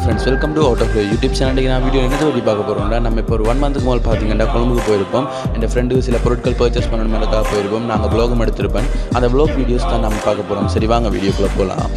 friends, welcome to Out of the YouTube channel. In video என்ன பத்தி பார்க்க போறோம்னா நம்ம இப்போ ஒரு 1 month மேல பாத்தீங்கன்னா கொழும்புக்கு போயிருப்போம். என் ஃப்ரெண்டு சில பொருட்கள் பர்ச்சேஸ் பண்ணனும்ன்றதுக்காக போயிருப்போம். நாங்க vlog எடுத்துருப்போம். அந்த vlog வீடியோஸ் தான் நம்ம பார்க்க போறோம். சரி வாங்க வீடியோக்குள்ள போலாம்.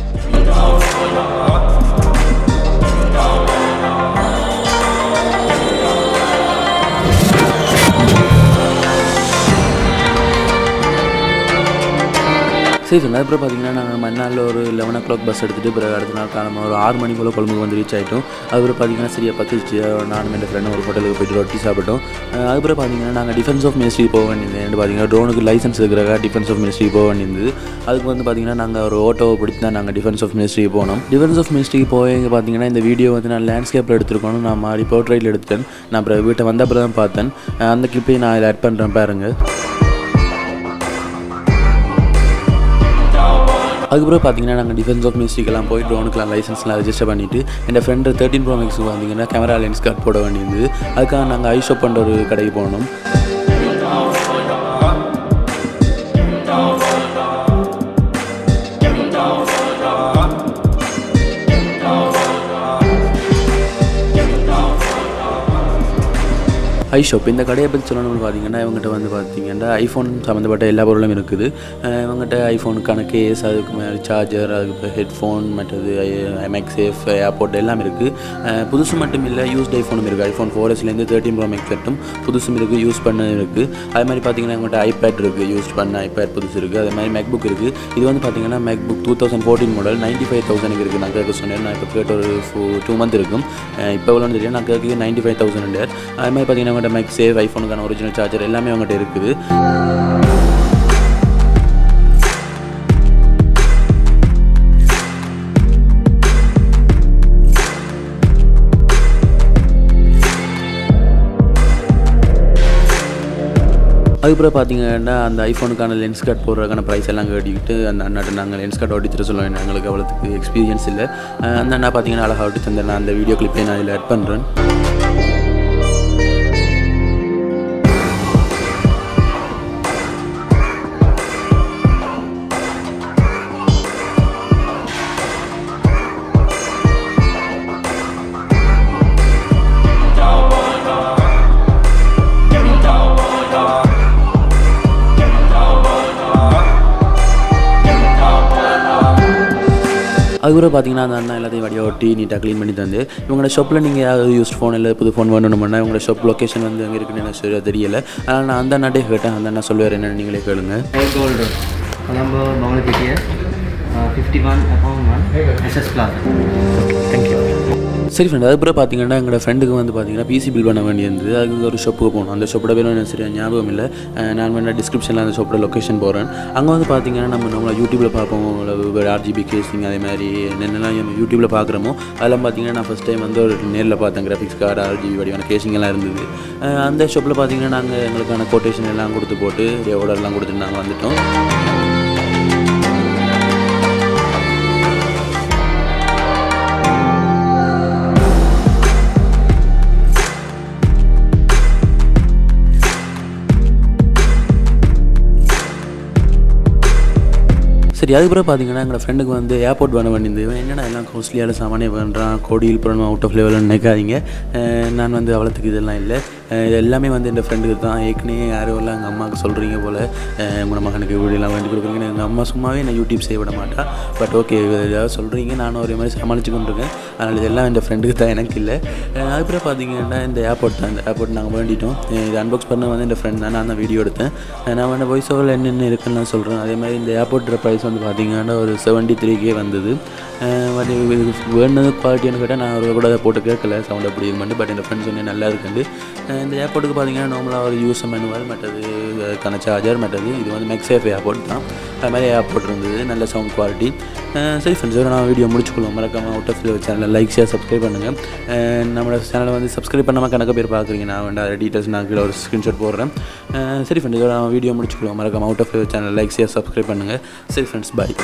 சரி ஃப்ரெண்ட், அதுக்கப்புறம் பார்த்தீங்கன்னா நாங்கள் மறுநாள் ஒரு 11 o'clock பஸ் எடுத்துகிட்டு பிறகு அடுத்த நாள் காலமாக ஒரு 6 மணி போல் கொழும்புக்கு வந்து ரீச் ஆகிட்டோம். அதுக்கப்புறம் பார்த்தீங்கன்னா சரியாக பத்துச்சு. நானும் என் ஃப்ரெண்டும் ஒரு ஹோட்டலுக்கு போய்ட்டு ரொட்டி சாப்பிட்டோம். அதுக்கப்புறம் பார்த்தீங்கன்னா நாங்கள் டிஃபென்ஸ் ஆஃப் மினிஸ்ட்ரி போக வேண்டியது பார்த்தீங்கன்னா ட்ரோனுக்கு லைசன்ஸ் இருக்கிறக்கா டிஃபென்ஸ் ஆஃப் மினிஸ்ட்ரி போக வேண்டியது. அதுக்கு வந்து பார்த்தீங்கன்னா நாங்கள் ஒரு ஓட்டோவை பிடிச்சி தான் நாங்கள் டிஃபென்ஸ் ஆஃப் மினிஸ்ட்ரிக்கு போனோம். டிஃபென்ஸ் ஆஃப் மினிஸ்ட்ரிக்கு போய் பார்த்தீங்கன்னா இந்த வீடியோ வந்து நான் லேண்ட்ஸ்கேப்பில் எடுத்துருக்கணும். நான் மாதிரி போர்ட்ரைட்டில் எடுத்துட்டேன். நான் அப்புறம் வீட்டை வந்த அப்புறம் தான் பார்த்தேன். அந்த கிளிப்பையும் நான் இதில் ஆட் பண்ணுறேன் பாருங்கள். அதுக்கப்புறம் பார்த்தீங்கன்னா நாங்கள் டிஃபென்ஸ் ஆஃப் மினிஸ்ட்ரிக்கெல்லாம் போய் ட்ரோனுக்கெலாம் லைசன்ஸ்லாம் ரெஜிஸ்டர் பண்ணிவிட்டு என் ஃப்ரெண்டு 13 Pro Maxக்கு பார்த்தீங்கன்னா கேமரா லென்ஸ் கார்டு போட வேண்டியது. அதுக்காக நாங்கள் ஐ ஷாப் பண்ணுற ஒரு கடைக்கு போனோம். ஐ ஷாப் இந்த கடையை பற்றி சொல்லணும்னு பார்த்தீங்கன்னா இவங்ககிட்ட வந்து பார்த்தீங்கன்னா ஐஃபோன் சம்மந்தப்பட்ட எல்லா பொருளும் இருக்குது. இவங்ககிட்ட ஐஃபோனுக்கான கேஸ், அதுக்கு மேலே சார்ஜர், அதுக்கு ஹெட்ஃபோன், மற்றது MagSafe, ஏர்போர்ட் எல்லாம் இருக்குது. புதுசு மட்டும் இல்லை, யூஸ்ட் ஐஃபோனும் இருக்குது. ஐஃபோன் 4Sலேருந்து 13 Pro Max வரைக்கும் புதுசும் இருக்குது, யூஸ் பண்ண இருக்குது. அது மாதிரி பார்த்தீங்கன்னா இவங்ககிட்ட ஐபேட் இருக்குது, யூஸ் பண்ண ஐபேட் புதுசு இருக்குது. அது மாதிரி Macbook இருக்குது. இது வந்து பார்த்தீங்கன்னா Macbook 2014 மாடல் 95,000 இருக்குது. நான் கேட்க சொன்னேன். நான் இப்போ கேட்ட ஒரு 2 month இருக்கும். இப்போ எவ்வளோன்னு தெரியும், நான் கேட்க 95,000. அது மாதிரி பார்த்தீங்கன்னா MagSafe, ஐஃபோனுக்கான ஒரிஜினல் சார்ஜர் எல்லாமே அவங்ககிட்ட இருக்குது. அதுக்கப்புறம் பார்த்தீங்கன்னா அந்த ஐஃபோனுக்கான லென்ஸ் கார்டு போடுறதுக்கான ப்ரைஸ் எல்லாம் கேட்டிக்கிட்டு அந்த அண்ணாட்ட நாங்கள் லென்ஸ் கார்டு ஒட்டி தர சொல்லுவேன். எங்களுக்கு அவ்வளோத்துக்கு எக்ஸ்பீரியன்ஸ் இல்லை. அந்த அண்ணா பார்த்தீங்கன்னா அழகாக ஒட்டி தந்தேன். நான் அந்த வீடியோ கிளிப்பை நான் இதில் ஆட் பண்ணுறேன். அதுக்கப்புறம் பார்த்தீங்கன்னா அந்த அண்ணா எல்லாத்தையும் வடியாக ஒட்டி நீட்டாக க்ளீன் பண்ணி தந்து இவங்களோட ஷாப்பில் நீங்கள் யாராவது யூஸ்ட் ஃபோன் இல்லை புது ஃபோன் வேணும்னா இவங்களோட ஷாப் லொக்கேஷன் வந்து எங்கே இருக்குன்னு எனக்கு சரியாக தெரியலை. அதனால் நான் அந்த அண்ணாட்டே கேட்டேன். அந்த அண்ணா சொல்லுவார் என்னென்னு நீங்களே கேளுங்க. Colombo, Bangladesh, 51 upon 1 SS Plaza. Thank you. சரி ஃப்ரெண்ட், அதுக்கப்புறம் பார்த்தீங்கன்னா எங்களோட ஃப்ரெண்டுக்கு வந்து பார்த்தீங்கன்னா பிசி பில் பண்ண வேண்டியிருந்தது. அதுக்கு ஒரு ஷாப்புக்கு போகணும். அந்த ஷாப்போட பேரும் எனக்கு சரியாக ஞாபகம் இல்லை. நான் வேணா டிஸ்கிரிப்ஷனில் அந்த ஷாப்போட லொக்கேஷன் போகிறேன். அங்கே வந்து பார்த்தீங்கன்னா நம்மளை யூடியூப்பில் பார்ப்போம். RGB கேசிங் அதே மாதிரி என்னென்னலாம் யூடியூப்பில் பார்க்குறோமோ அதெல்லாம் பார்த்தீங்கன்னா நான் ஃபஸ்ட் டைம் வந்து ஒரு நேரில் பார்த்தேன். கிராஃபிக்ஸ் கார்டு, RGB வடிவான கேசிங் எல்லாம் இருந்தது. அந்த ஷாப்பில் பார்த்தீங்கன்னா நாங்கள் எங்களுக்கான கோட்டேஷன் எல்லாம் கொடுத்து போட்டு ஆர்டர்லாம் கொடுத்துட்டு நாங்கள் வந்துவிட்டோம். சரி, அதுக்கப்புறம் பார்த்தீங்கன்னா எங்கள் ஃப்ரெண்டுக்கு வந்து ஏர்போர்ட் பண்ண வேண்டியது. என்னென்னா எல்லாம் காஸ்ட்லியான சாமானே பண்ணுறான், கோடியில் போகணும், அவுட் ஆஃப் லெவலில் நினைக்காதீங்க. நான் வந்து அவ்வளோத்துக்கு இதெல்லாம் இல்லை. இது எல்லாமே வந்து என் ஃப்ரெண்டுக்கு தான். ஏற்கனவே யாரும் இல்லை எங்கள் அம்மாவுக்கு சொல்கிறீங்க போல் உங்கள் மகனுக்கு வீடியோலாம் வேண்டி கொடுக்குறீங்க. எங்கள் அம்மா சும்மாவே நான் யூடியூப் செய்ய விட மாட்டா. பட் ஓகே, ஏதாவது சொல்கிறீங்க, நானும் ஒரே மாதிரி சமாளித்து கொண்டிருக்கேன். அதனால் இதெல்லாம் என் ஃப்ரெண்டுக்கு தான், எனக்கு இல்லை. அதுக்கப்புறம் பார்த்தீங்கன்னா இந்த ஏர்போர்ட் தான். இந்த ஏர்போர்ட் நாங்கள் வேண்டிட்டோம். இது அன்பாக்ஸ் பண்ண வந்து என் ஃப்ரெண்ட் தான். நான் தான் வீடியோ எடுத்தேன். நான் வந்து வாய்ஸ் ஓவரில் என்னென்ன இருக்குன்னு நான் சொல்கிறேன். அதே மாதிரி இந்த ஏர்போர்ட் ப்ரைஸ் வந்து பார்த்தீங்கன்னா ஒரு 73K வந்தது. பட் இது வேணுனது குவாலிட்டின்னு கேட்டால் நான் ஒரு கூட அதை போட்டு கேட்கல, சவுண்ட் அப்படி இருக்குமெண்டு. பட் என் ஃப்ரெண்ட்ஸ் சொன்னேன் நல்லா இருக்குண்டு. இந்த ஏர்போர்ட்டுக்கு பார்த்தீங்கன்னா நார்மலாக ஒரு யூஸ் மேனுவல், மற்றது அதுக்கான சார்ஜர், மற்றது இது வந்து MagSafe ஏர்போர்ட் தான். அது மாதிரி ஏர்போர்ட் இருந்தது, நல்ல சவுண்ட் குவாலிட்டி. சரி ஃப்ரெண்ட்ஸோட நான் வீடியோ முடிச்சுக்கொள்ளும். மறக்காமல் அவுட் ஆஃப் சேனலில் லைக், ஷேர், சப்ஸ்கிரைப் பண்ணுங்கள். நம்மளோட சேனலை வந்து சப்ஸ்கிரைப் பண்ணாமல் கணக்கு பேர் பார்க்குறீங்க. நான் வேண்டாம் அதை டீட்டெயில்ஸ் நான் கீழே ஒரு ஸ்க்ரீன்ஷாட் போடுறேன். சரி ஃப்ரெண்ட்ஸ், இதோட நான் வீடியோ முடிச்சுக்கொள்ளும். மறக்காமல் out of channel like, share, subscribe பண்ணுங்கள். சரி ஃப்ரெண்ட்ஸ், பாய்.